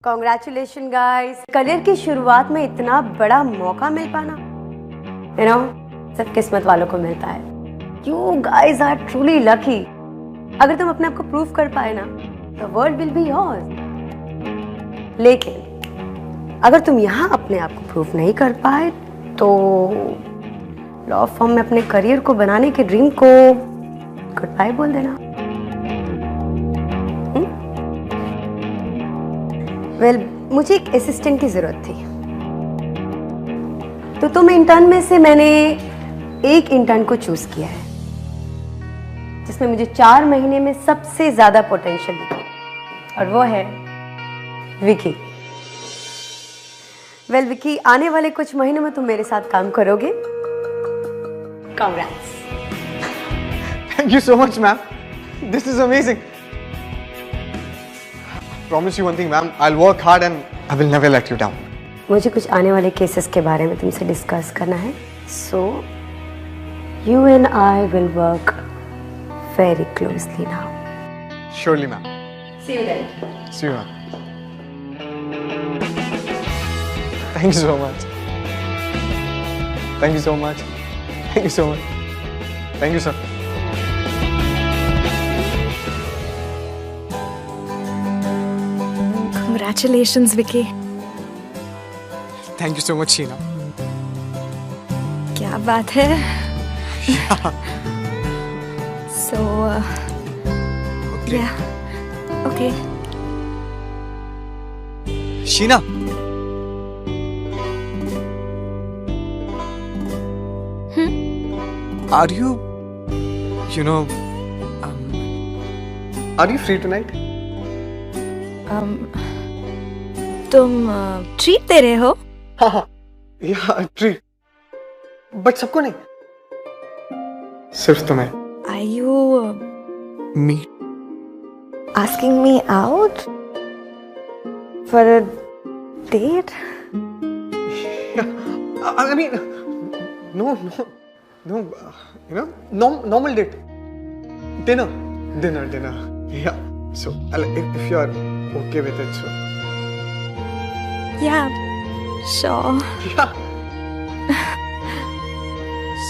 Congratulation guys, career की शुरुआत में इतना बड़ा मौका मिल पाना सिर्फ किस्मत वालों को मिलता है। You guys are truly lucky. अगर तुम अपने आप को प्रूव कर पाए ना, the world will be yours. लेकिन अगर तुम यहाँ अपने आप को प्रूव नहीं कर पाए तो लॉ फॉर्म में अपने करियर को बनाने के ड्रीम को गुड बाय बोल देना। मुझे एक असिस्टेंट की जरूरत थी, तो तुम इंटर्न में से मैंने एक इंटर्न को चूज किया है जिसमें मुझे 4 महीने में सबसे ज्यादा पोटेंशियल दिखा, और वो है विकी। विकी, आने वाले कुछ महीनों में तुम मेरे साथ काम करोगे। Congrats. Thank you so much, ma'am. This is amazing. Promise you one thing, ma'am. I'll work hard and I will never let you down. मुझे कुछ आने वाले केसेस के बारे में तुमसे डिस्कस करना है, so you and I will work very closely now. Surely, ma'am. See you then. See you, ma'am. Thank you so much. Thank you so much. Thank you so much. Thank you, sir. Congratulations, Vicky. Thank you so much, Sheena. क्या बात है? So, Okay. yeah, okay. Sheena. Are you are you free tonight? तुम treat दे रहे हो? हाँ, yeah, treat. But सबको नहीं, सिर्फ तुम्हें। Are you Me? asking me out for a date? I mean, no, normal date. Dinner. Yeah. So, if you are okay with it, so. Yeah, sure. Yeah.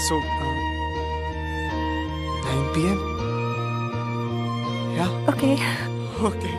So, 9 p.m. Yeah. Okay. Okay.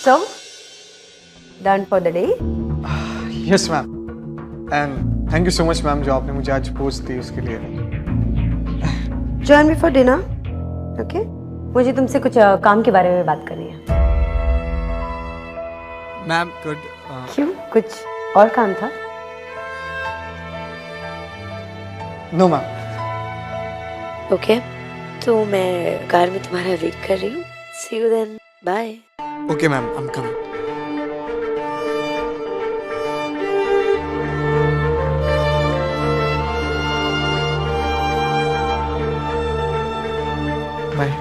So, done for the day? Yes, ma'am. And thank you so much, ma'am, जो आपने मुझे आज post दी उसके लिए। Join me for dinner, okay? मुझे तुमसे कुछ काम के बारे में बात करनी है। Ma'am, good. क्यों, कुछ और काम था? No ma'am. ओके, तो मैं कार में तुम्हारा वेट कर रही हूँ। See you then. Bye. Okay, ma'am, I'm coming. Bye.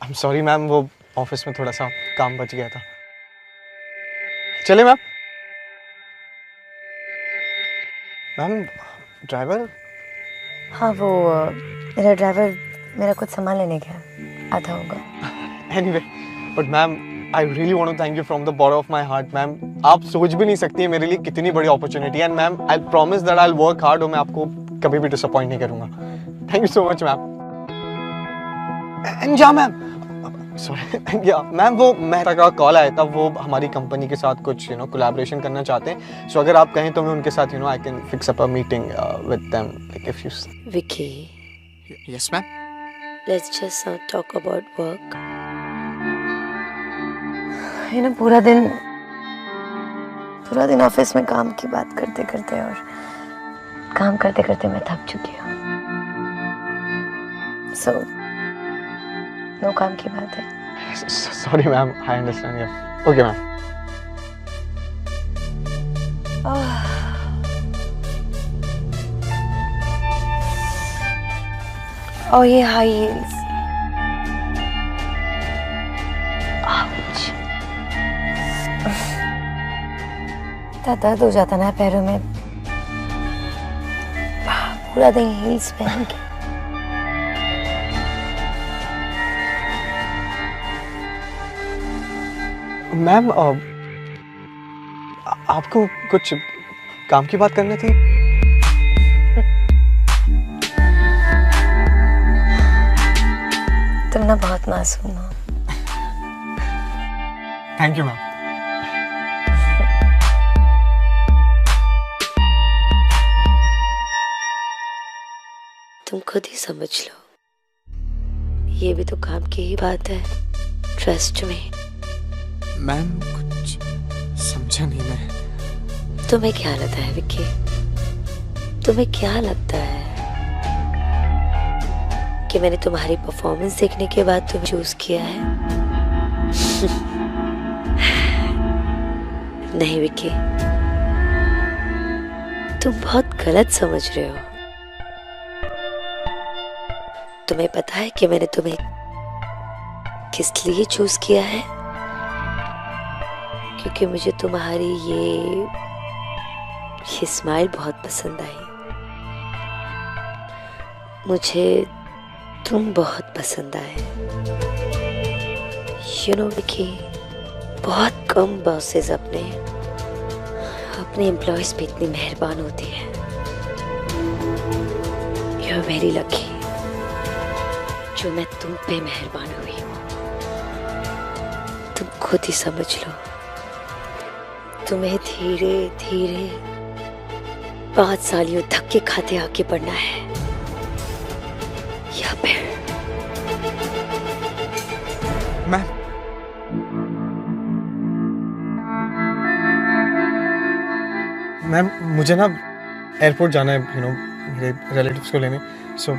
I'm sorry, ma'am, वो ऑफिस में थोड़ा सा काम बच गया था। चले मैम। Ma'am, driver? हाँ वो मेरा ड्राइवर मेरा कुछ सामान लेने गया, आता होगा। Anyway, but ma'am, I really want to thank you from the bottom of my heart, ma'am. आप सोच भी नहीं सकती है मेरे लिए कितनी बड़ी अपॉर्चुनिटी है, and ma'am, I promise that I'll work hard और मैं आपको कभी भी डिसअपॉइंट नहीं करूँगा। Thank you so much, ma'am. And या मैम, सॉरी, या मैम, वो मेहता का कॉल आया था, वो हमारी कंपनी के साथ कुछ कोलैबोरेशन करना चाहते हैं। सो अगर आप कहें तो मैं उनके साथ I can fix up a meeting with them, like if you. Vicky, yes ma'am. Let's just not talk about work. ये ना पूरा दिन ऑफिस में काम की बात करते करते और काम करते करते मैं थक चुकी हूँ। सो नो काम की बात है। Sorry ma'am, I understand you. Okay ma'am. और ये हाई हील्स, इतना दर्द हो जाता ना पैरों में पूरा दिन हील्स पहन के। मैम, आपको कुछ काम की बात करनी थी? तुम ना बहुत मासूम हो। Thank you ma'am. तुम खुद ही समझ लो, ये भी तो काम की ही बात है। ट्रस्ट में। मैम, कुछ समझा नहीं मैं। तुम्हें क्या लगता है विक्की, तुम्हें क्या लगता है कि मैंने तुम्हारी परफॉर्मेंस देखने के बाद तुम्हें चूज किया है? नहीं विक्की, तुम बहुत गलत समझ रहे हो। तुम्हें पता है कि मैंने तुम्हें किस लिए चूज किया है? क्योंकि मुझे तुम्हारी ये स्माइल बहुत पसंद आई। मुझे तुम बहुत पसंद आए। यू नो विकी, बहुत कम बॉसेस अपने एम्प्लॉयज पे इतनी मेहरबान होती है। यू आर वेरी लकी जो मैं तुम पे मेहरबान हुई हूँ। तुम खुद ही समझ लो, तुम्हें धीरे धीरे 5 साल यूं धक्के खाते आगे बढ़ना है, या फिर मैम, मुझे ना एयरपोर्ट जाना है, मेरे रिलेटिव्स को लेने। सो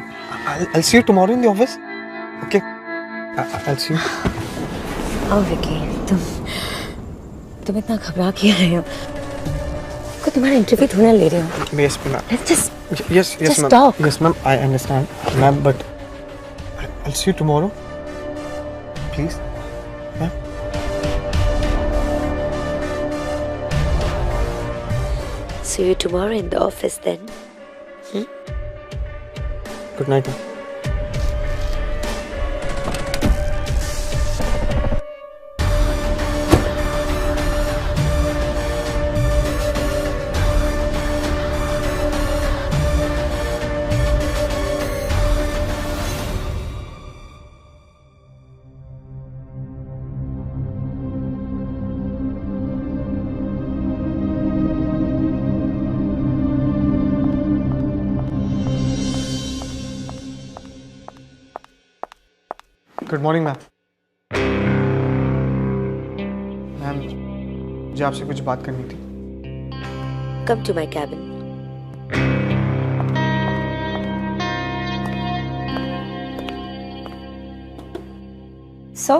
I'll see you tomorrow in the office. Okay, I'll see you. आओ विकी, तुम इतना घबरा क्यों रहे हो? को तुम्हारा इंटरव्यू थोड़ा ले रहे हो। Yes, ma'am. Let's just Yes, just ma'am. talk. Yes, ma'am. I understand, ma'am. But I'll see you tomorrow. Please, ma'am. see you tomorrow in the office then. Good night, ma'am. Good morning, ma'am. मुझे आपसे कुछ बात करनी थी। Come to my cabin. So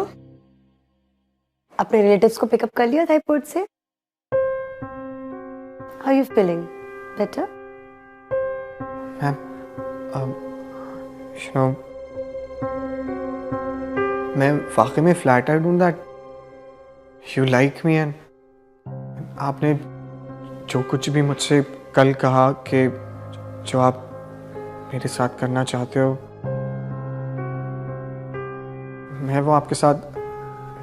अपने relatives को pick up कर लिया था एयरपोर्ट से? How you feeling? Better? Ma'am, you know, मैं वाकई में फ्लैटर्ड हूँ that you like me and आपने जो कुछ भी मुझसे कल कहा कि जो आप मेरे साथ करना चाहते हो मैं वो आपके साथ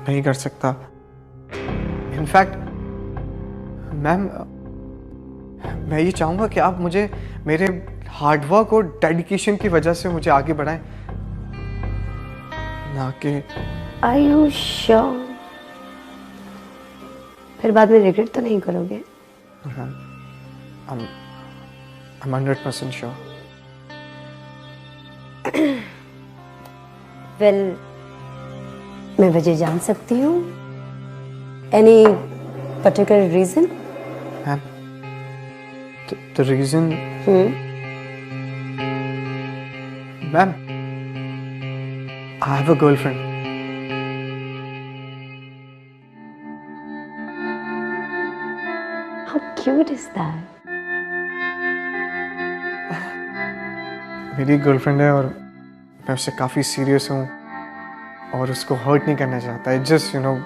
नहीं कर सकता। इनफैक्ट मैम, मैं ये चाहूँगा कि आप मुझे मेरे हार्डवर्क और डेडिकेशन की वजह से मुझे आगे बढ़ाएं, ना कि Are you sure? फिर बाद में रिग्रेट तो नहीं करोगे? I'm 100% sure. Well, मैं वजह जान सकती हूँ? Any particular reason? Ma'am, the reason, ma'am, I have a girlfriend. How cute is that? मेरी गर्लफ्रेंड है और मैं उससे काफ़ी सीरियस हूँ और उसको हर्ट नहीं करना चाहता। It just, you know,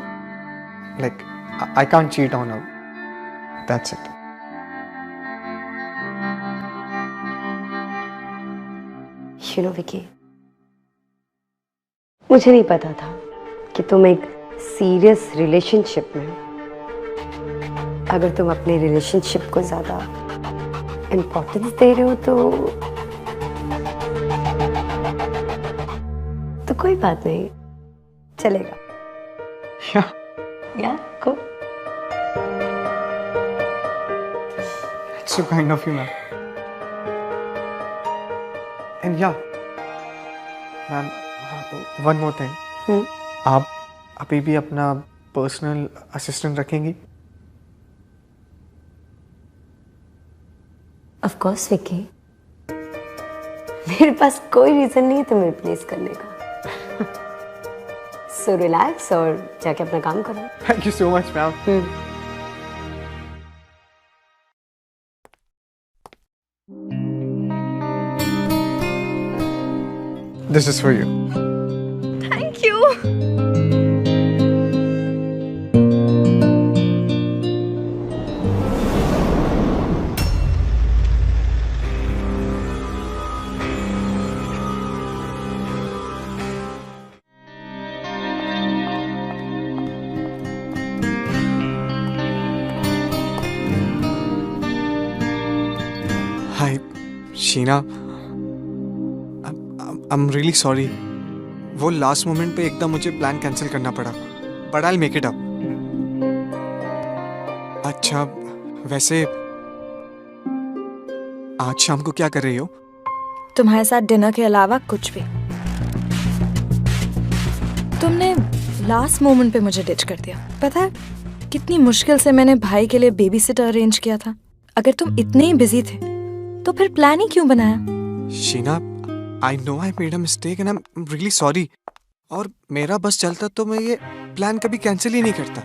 like I can't cheat on her. That's it. You know, Vicky, मुझे नहीं पता था कि तुम एक सीरियस रिलेशनशिप में हो। अगर तुम अपने रिलेशनशिप को ज्यादा इम्पोर्टेंस दे रहे हो तो कोई बात नहीं, चलेगा। Yeah, या को it's so kind of you, ma'am. And yeah, ma'am, one more thing. आप अभी भी अपना पर्सनल असिस्टेंट रखेंगी? ऑफ कोर्स विकी, मेरे पास कोई रीजन नहीं है तुम्हें रिप्लेस करने का। सो रिलैक्स और जाके अपना काम करो। Thank you so much, ma'am. This is for you. Thank you. Hi, Sheena. I'm really sorry. वो लास्ट मोमेंट पे एकदम मुझे प्लान कैंसिल करना पड़ा, but I'll make it up. अच्छा, वैसे आज शाम को क्या कर रही हो? तुम्हारे साथ डिनर के अलावा कुछ भी। तुमने लास्ट मोमेंट पे मुझे डिच कर दिया। पता है कितनी मुश्किल से मैंने भाई के लिए बेबी सिटर अरेंज किया था। अगर तुम इतने ही बिजी थे तो फिर प्लान ही क्यों बनाया? Sheena, I know I made a mistake and I'm really sorry. और मेरा बस चलता तो मैं ये प्लान कभी कैंसिल ही नहीं करता।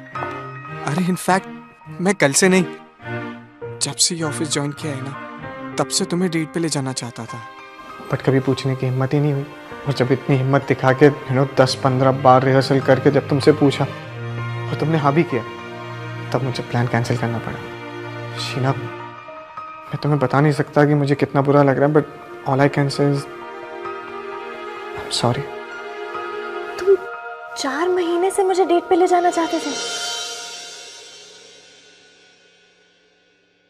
अरे इनफैक्ट मैं कल से नहीं, जब से ये ऑफिस ज्वाइन किया है ना, तब से तुम्हें डेट पे ले जाना चाहता था, बट कभी पूछने की हिम्मत ही नहीं हुई। और जब इतनी हिम्मत दिखा के 10-15 बार रिहर्सल करके जब तुमसे पूछा और तुमने हाँ भी किया, तब मुझे प्लान कैंसिल करना पड़ा। शीना, मैं तुम्हें बता नहीं सकता कि मुझे कितना बुरा लग रहा है, but all I can say is I am sorry. तुम 4 महीने से मुझे डेट पे ले जाना चाहते थे,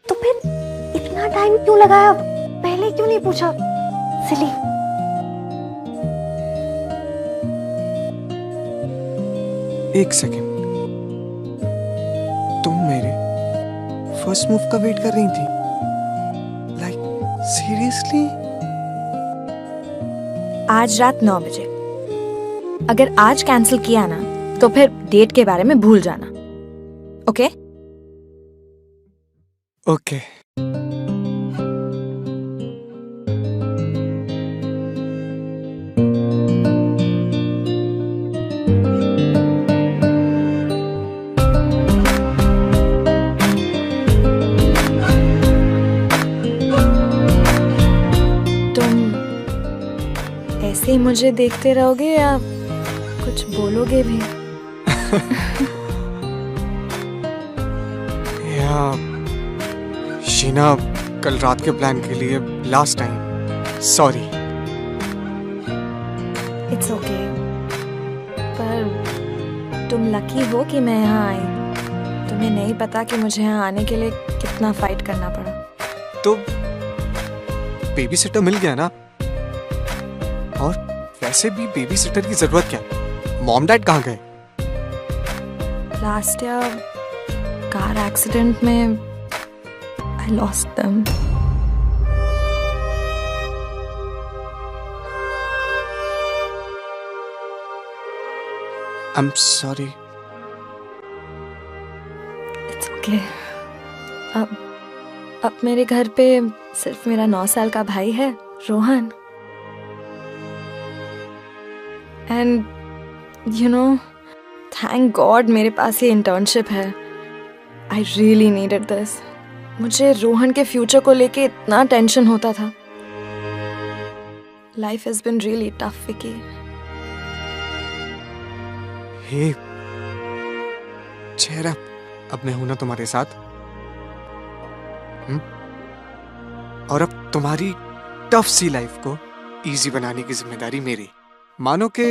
तो फिर इतना टाइम क्यों लगाया? पहले क्यों नहीं पूछा? सिली। एक सेकेंड, तुम मेरे फर्स्ट मूव का वेट कर रही थी? Like seriously? आज रात 9 बजे। अगर आज कैंसिल किया ना तो फिर डेट के बारे में भूल जाना, ओके? ओके। तुम ऐसे ही मुझे देखते रहोगे या कुछ बोलोगे भी? या शीना, कल रात के प्लान के लिए last time sorry. It's okay. पर तुम लकी हो कि मैं यहाँ आई। तुम्हें नहीं पता कि मुझे यहाँ आने के लिए कितना फाइट करना पड़ा। तो बेबी सिटर मिल गया ना, और वैसे भी बेबी सिटर की जरूरत क्या है? मॉम डैड कहाँ गए? लास्ट ईयर कार एक्सीडेंट में I lost them. I'm sorry. It's okay. अब मेरे घर पे सिर्फ मेरा 9 साल का भाई है, Rohan. And you know, thank God मेरे पास ये इंटर्नशिप है। I really needed this. मुझे रोहन के फ्यूचर को लेके इतना टेंशन होता था। Life has been really tough, Vicky. हे चेहरा, अब मैं हूं ना तुम्हारे साथ। और अब तुम्हारी टफ सी लाइफ को इजी बनाने की जिम्मेदारी मेरी। मानो कि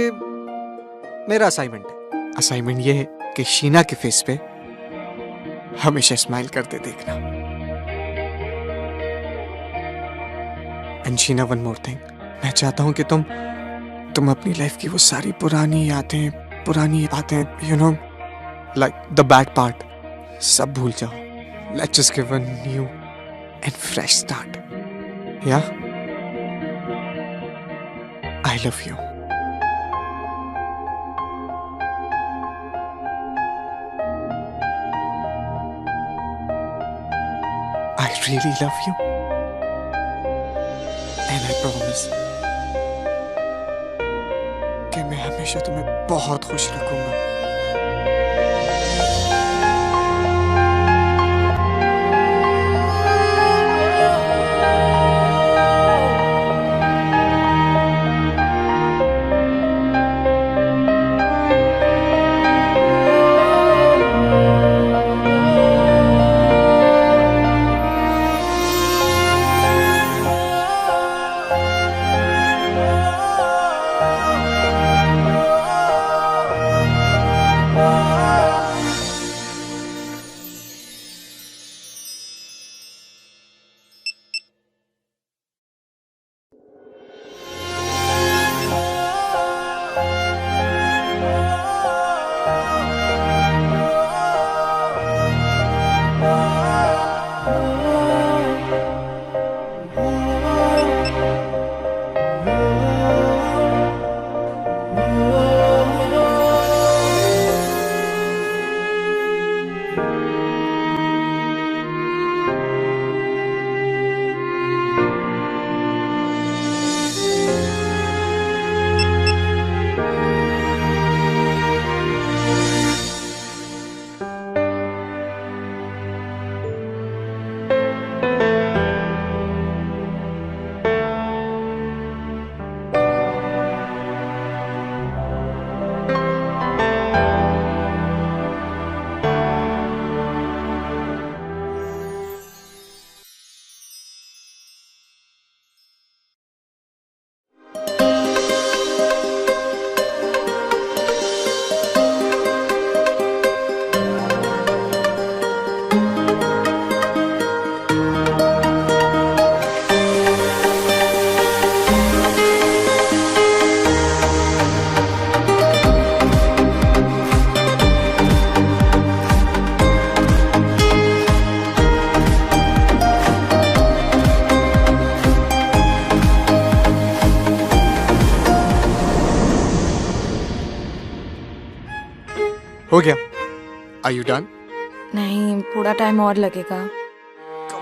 मेरा असाइनमेंट है। असाइनमेंट ये है कि शीना के फेस पे हमेशा स्माइल करते देखना। And Sheena, one more thing, मैं चाहता हूं कि तुम अपनी लाइफ की वो सारी पुरानी बातें, you know, like the bad part, सब भूल जाओ। Let's just give a new and fresh start. या I love you. I really love you, and I promise कि मैं हमेशा तुम्हें बहुत खुश रखूंगा। हो गया? Are you done? नहीं, थोड़ा टाइम और लगेगा।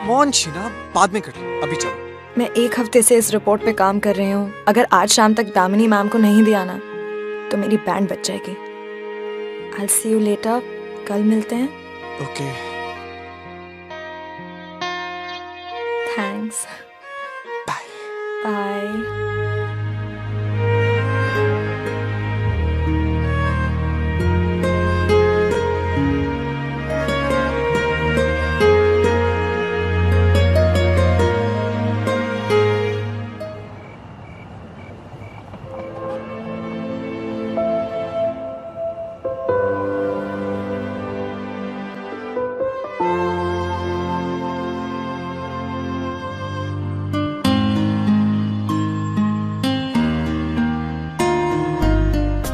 कम ऑन शीना, बाद में कर लो, अभी चलो। मैं 1 हफ्ते से इस रिपोर्ट पे काम कर रही हूँ। अगर आज शाम तक दामिनी मैम को नहीं दिया ना तो मेरी बैंड बच जाएगी। I'll see you later. कल मिलते हैं। Okay. Thanks. Bye. Bye.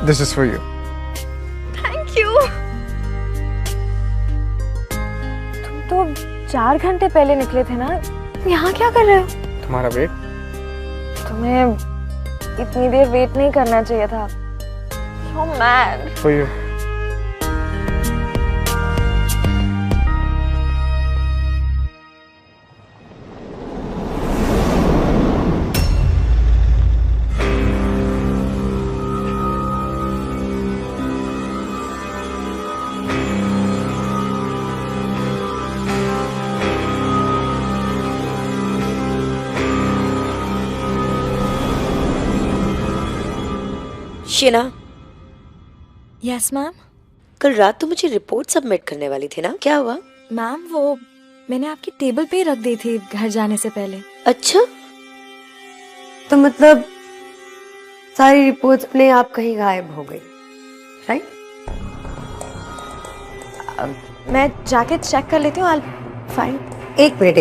This is for you. Thank you. तुम तो 4 घंटे पहले निकले थे ना? यहाँ क्या कर रहे हो? तुम्हारा वेट। तुम्हें इतनी देर वेट नहीं करना चाहिए था। You're mad. For you. Sheena, Yes, ma'am. कल रात तो मुझे रिपोर्ट सबमिट करने वाली थी ना, क्या हुआ? मैम वो मैंने आपकी टेबल पे ही रख दी थी घर जाने से पहले। अच्छा, तो मतलब सारी रिपोर्ट्स अपने आप कहीं गायब हो गई, राइट? मैं जाके चेक कर लेती हूँ। I'll find. एक minute.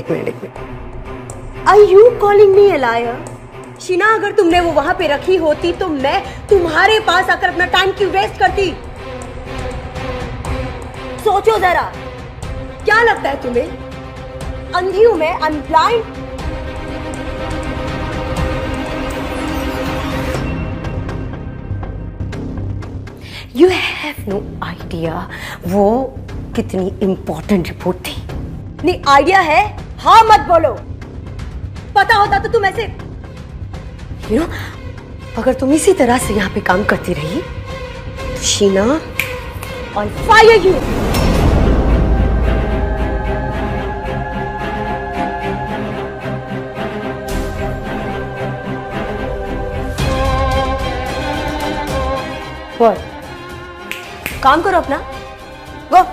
Are you calling me a liar? Sheena, अगर तुमने वो वहां पे रखी होती तो मैं तुम्हारे पास आकर अपना टाइम क्यों वेस्ट करती? सोचो जरा, क्या लगता है तुम्हें? अंधी हूं मैं, I'm blind? You have no idea वो कितनी इंपॉर्टेंट रिपोर्ट थी। नहीं आइडिया है? हाँ मत बोलो। पता होता तो तुम ऐसे You know, अगर तुम इसी तरह से यहाँ पे काम करती रही तो Sheena, I'll fire you. What? काम करो अपना, गो।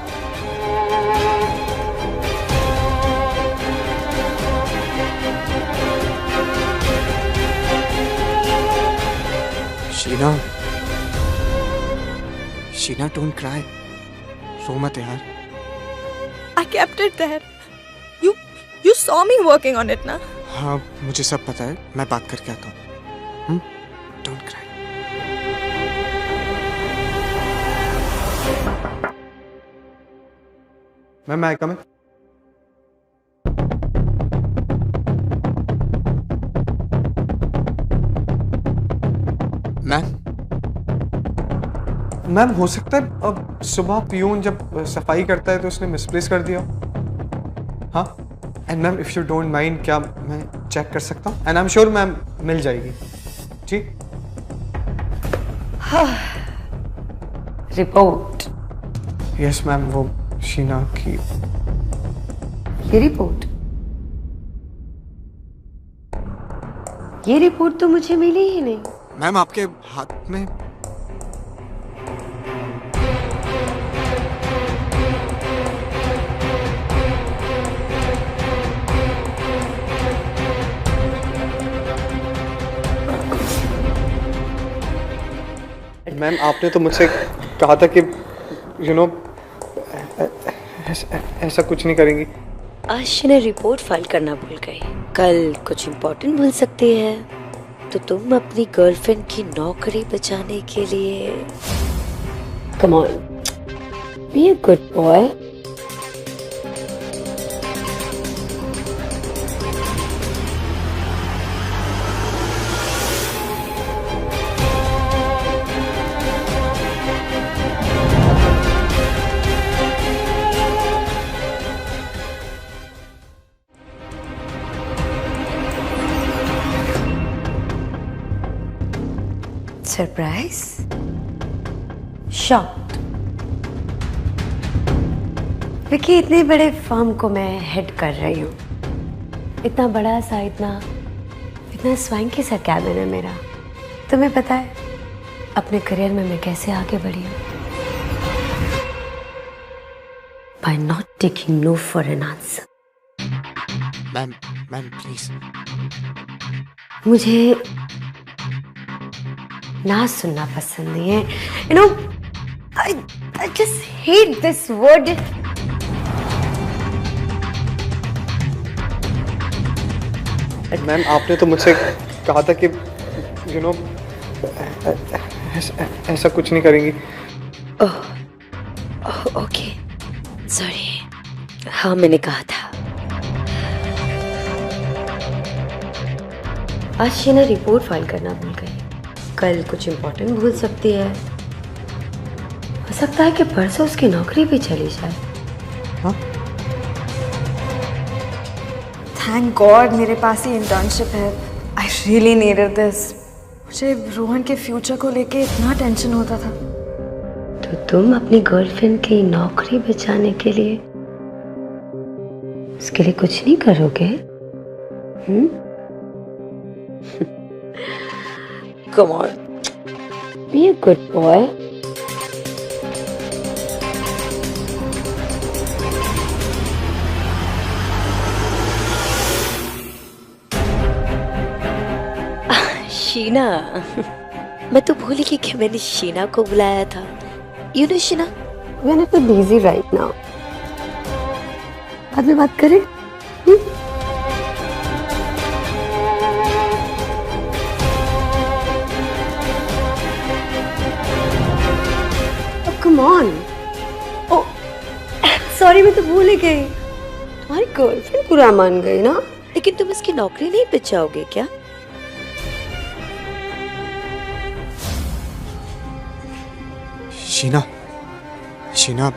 Sheena, don't cry. रो मत यार। I kept it there. You saw me working on it ना? हाँ, मुझे सब पता है, मैं बात करके आता हूँ। Don't cry. Ma'am, I come in? Ma'am, हो सकता है अब सुबह पियून जब सफाई करता है तो उसने मिसप्लेस कर दिया। हाँ, and ma'am if you don't mind, क्या मैं चेक कर सकता हूँ? And I am sure ma'am मिल जाएगी। जी। रिपोर्ट? यस मैम, वो शीना की ये रिपोर्ट? ये रिपोर्ट तो मुझे मिली ही नहीं। मैम, आपके हाथ में मैम, आपने तो मुझसे कहा था कि ऐसा कुछ नहीं करेंगी। आज शीना रिपोर्ट फाइल करना भूल गई, कल कुछ इम्पोर्टेंट भूल सकती है, तो तुम अपनी गर्लफ्रेंड की नौकरी बचाने के लिए Come on, be a good boy. Surprise, shocked. Vicky, इतने बड़े फर्म को मैं हेड कर रही हूँ, इतना बड़ा सा, इतना स्वांकी सा कैबिन है मेरा। तुम्हें पता है अपने करियर में मैं कैसे आगे बढ़ी हूँ? By not taking no for an answer. Ma'am please. मुझे ना सुनना पसंद नहीं है। You know, I just hate this word. Ma'am आपने तो मुझसे कहा था कि यू नो ऐसा कुछ नहीं करेंगी। Okay, sorry. हाँ, मैंने कहा था। आज शीना रिपोर्ट फाइल करना भूल गई। कल कुछ इम्पोर्टेंट भूल सकती है। हो सकता है कि परसों उसकी नौकरी भी चली जाए। हाँ? थैंक गॉड मेरे पास ही इंटर्नशिप है। I really needed this. मुझे रोहन के फ्यूचर को लेके इतना टेंशन होता था। तो तुम अपनी गर्लफ्रेंड की नौकरी बचाने के लिए उसके लिए कुछ नहीं करोगे? Come on, be a good boy. Sheena, मैं तो भूल गई कि मैंने शीना को बुलाया था। यू नो शीना, मैंने तो बिजी राइट नाउ, बाद में बात करें। Come on. ओ सॉरी, मैं तो भूल ही गई। तुम्हारी गर्लफ्रेंड बुरा मान गई ना? लेकिन तुम इसकी नौकरी नहीं बचाओगे क्या? Sheena,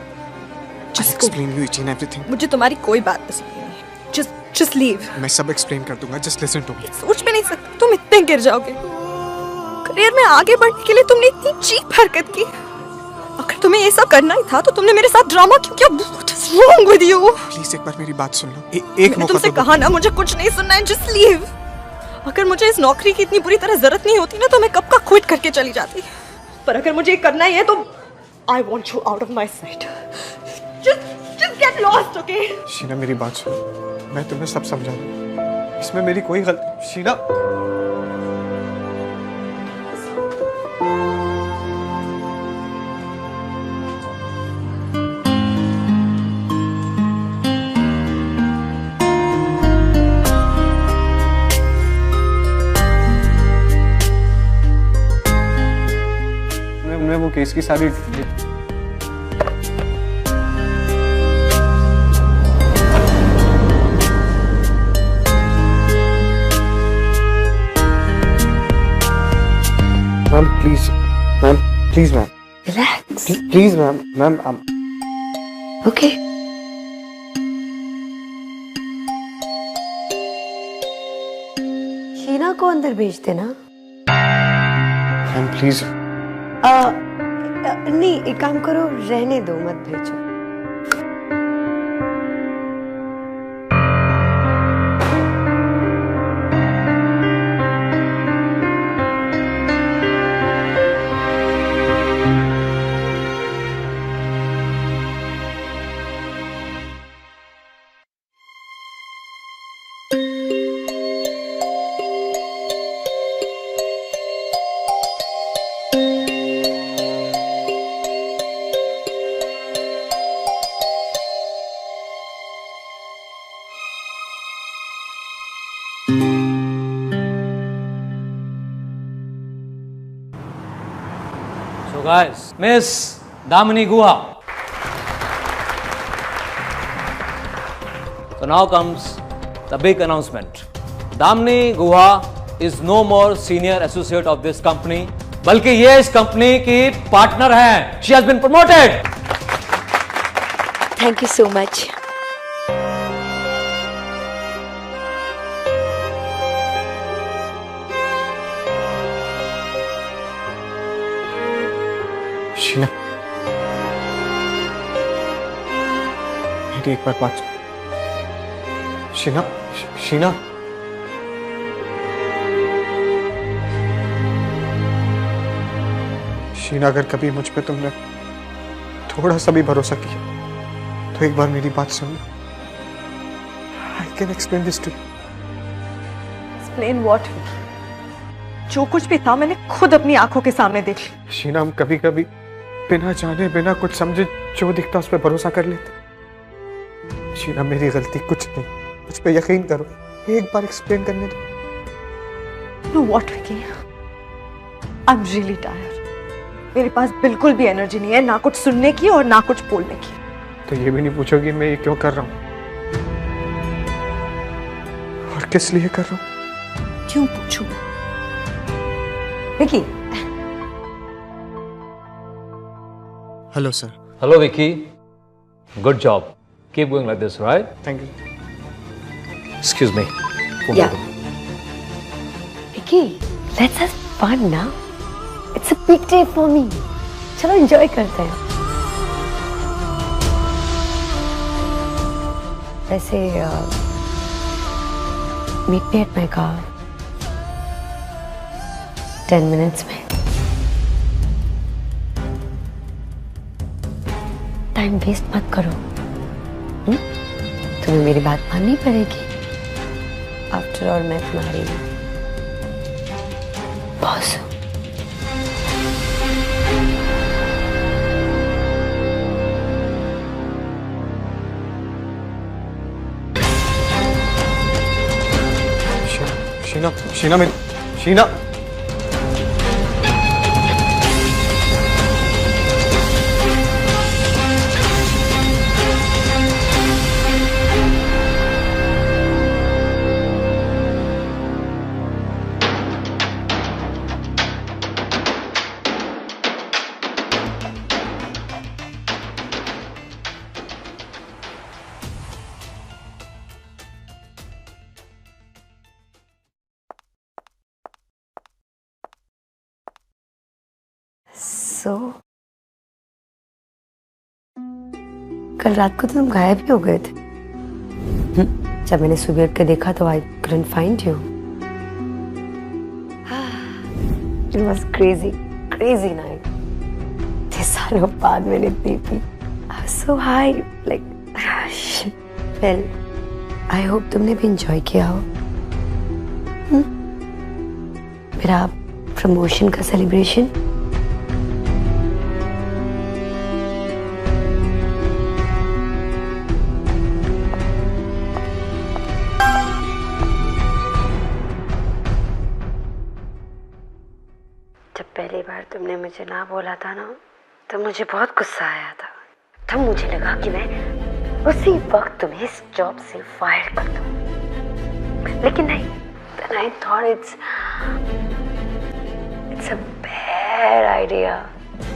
just explain you each and everything. मुझे तुम्हारी कोई बात पसंद नहीं है। Just leave. मैं सब एक्सप्लेन कर दूंगा, just listen to me. सोच भी नहीं सकती तुम इतने गिर जाओगे। करियर में आगे बढ़ने के लिए तुमने इतनी चीप हरकत की। अगर तुम्हें ये सब करना ही था तो तुमने मेरे साथ ड्रामा क्यों किया? What is wrong with you? Please एक बार मेरी बात सुन लो। एक मैंने मौका तुमसे तो दो। कहा ना, मुझे कुछ नहीं सुनना है। Just leave. अगर मुझे इस नौकरी की इतनी बुरी तरह जरूरत नहीं होती ना तो मैं कब का क्विट करके चली जाती। पर अगर मुझे ये करना ही है तो I want you out of my sight. Just get lost, okay? Sheena मेरी बात सुनो, मैं तुम्हें सब समझा दूँ। इसमें मेरी कोई गलती। शीना, मैं वो केस की सारी ma'am please ma'am relax. Please ma'am okay. Sheena को अंदर भेज देना। Ma'am please. नहीं, एक काम करो, रहने दो, मत भेजो। So guys, Miss Damini Guha. So now comes the big announcement. Damini Guha is no more senior associate of this company, बल्कि ये इस कंपनी की पार्टनर है. She has been promoted. Thank you so much. Sheena, मेरी एक बार बात। शीना, शीना, शीना, अगर कभी मुझ पे तुमने थोड़ा सा भी भरोसा किया तो एक बार मेरी बात सुन। I can explain this to. Explain what? जो कुछ भी था मैंने खुद अपनी आंखों के सामने देख लिया। शीना, हम कभी कभी बिना जाने बिना कुछ समझे जो दिखता उस पर भरोसा कर लेते। शीना, मेरी गलती कुछ नहीं, मुझ पे यकीन करो, एक बार एक्सप्लेन करने दो। Know what Vicky, I am really tired. मेरे पास बिल्कुल भी एनर्जी नहीं है, ना कुछ सुनने की और ना कुछ बोलने की। तो ये भी नहीं पूछोगी मैं ये क्यों कर रहा हूँ और किस लिए कर रहा हूँ? क्यों पूछूं? Vicky, hello sir. Hello, Vicky. Good job. Keep going like this, right? Thank you. Excuse me. Yeah. Vicky, let's have fun now. It's a big day for me. चलो enjoy करते हैं। वैसे meet me at my car 10 minutes में। Time waste मत करो। तुम्हें मेरी बात माननी पड़ेगी। आफ्टर ऑल मैं तुम्हारी बॉस हूँ। शीना, शीना, मेरी शीना। So, कल रात को तो तुम गायब ही हो गए थे। जब मैंने सुबह उठ के देखा तो I couldn't find you. It was crazy, crazy night. 3 सालों बाद मैंने देखी। I was so high, like, well, I hope तुमने भी enjoy किया हो। मेरा प्रमोशन का सेलिब्रेशन। जब पहली बार तुमने मुझे ना बोला था ना, तो मुझे बहुत गुस्सा आया था। तब मुझे लगा कि मैं उसी वक्त तुम्हें इस जॉब से फायर कर दूं। लेकिन नहीं, then I thought it's a bad idea.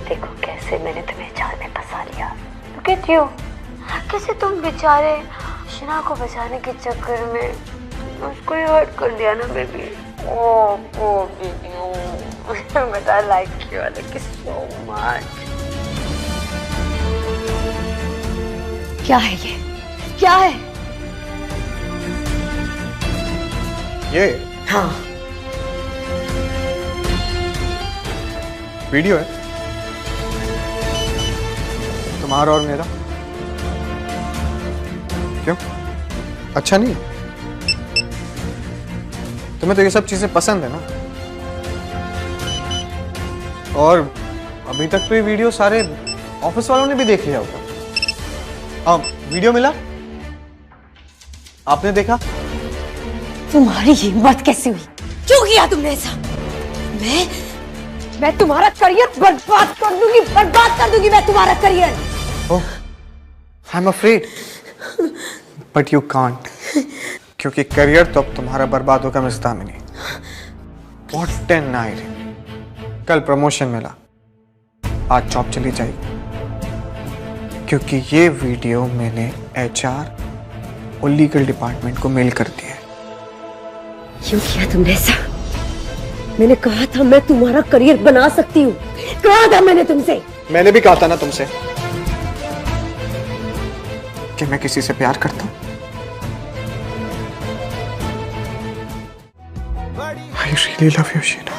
देखो कैसे मैंने तुम्हें जाल में फंसा लिया। Look at you. कैसे तुम बेचारे शीना को बचाने के चक्कर में उसको ही हर्ट कर दिया ना baby. Oh baby, but I like you. I like you so much. क्या है ये? क्या है? ये हाँ, वीडियो है तुम्हारा और मेरा। क्यों, अच्छा नहीं? तुम्हें तो ये सब चीजें पसंद है ना? और अभी तक तो ये वीडियो सारे ऑफिस वालों ने भी देख लिया होगा। हाँ, वीडियो मिला? आपने देखा? तुम्हारी हिम्मत कैसे हुई? क्यों किया तुमने ऐसा? मैं तुम्हारा करियर बर्बाद कर दूंगी मैं तुम्हारा career. Oh, I'm afraid, but you can't, क्योंकि करियर तो अब तुम्हारा बर्बाद होगा miss Damini. What a night! कल प्रमोशन मिला, आज जॉब चली जाएगी, क्योंकि ये वीडियो मैंने HR और लीगल डिपार्टमेंट को मेल कर दिया है। क्यों किया तुमने ऐसा? मैंने कहा था मैं तुम्हारा करियर बना सकती हूँ। कहा था मैंने तुमसे। मैंने भी कहा था ना तुमसे कि मैं किसी से प्यार करता हूँ। I really love you, Sheena.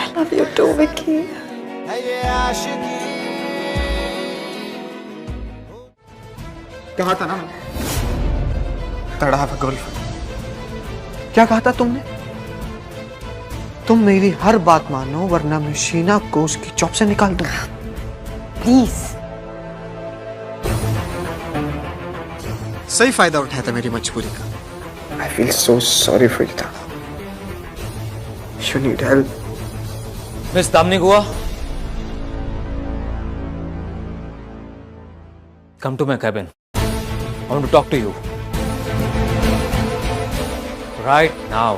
I love you too, Vicky. कहा था ना तड़ा गर्लफ्रेंड। क्या कहा था तुमने? तुम मेरी हर बात मानो वरना मैं शीना को उसकी जॉब से निकाल दूंगा। प्लीज। सही फायदा उठाया था मेरी मजबूरी का। I feel so sorry for you. You need help. Miss Damini Guha, come to my cabin. I want to talk to you. Right now.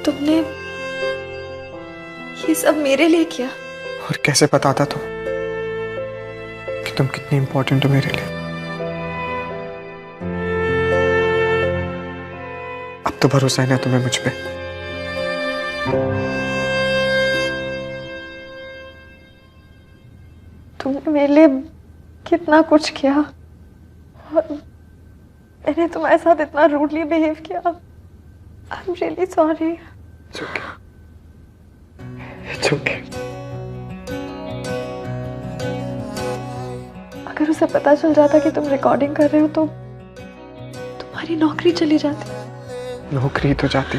तुमने ये सब मेरे लिए किया? और कैसे पता था तुम कि तुम कितनी इंपॉर्टेंट हो मेरे लिए? अब तो भरोसा है ना तुम्हें मुझ पे? तुमने मेरे लिए कितना कुछ किया और मैंने तुम्हारे साथ इतना रूडली बिहेव किया। I'm really sorry. It's okay. It's okay. अगर उसे पता चल जाता कि तुम रिकॉर्डिंग कर रहे हो तो तुम्हारी नौकरी चली जाती। नौकरी तो जाती,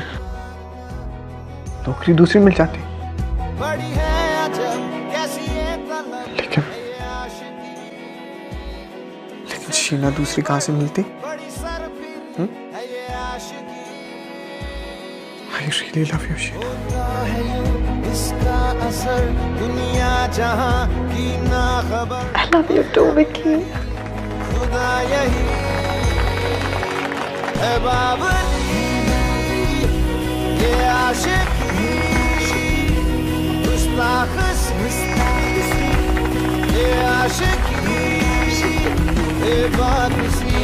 नौकरी दूसरी मिल जाती, लेकिन शीना दूसरी कहां से मिलती? I really love you, Sheena. इसका असर दुनिया जहां की ना खबर। I love you too, Vicky. खुदा यही है बावली, ये आशिकी गुस्ताख सी, ये आशिकी ये बात सी।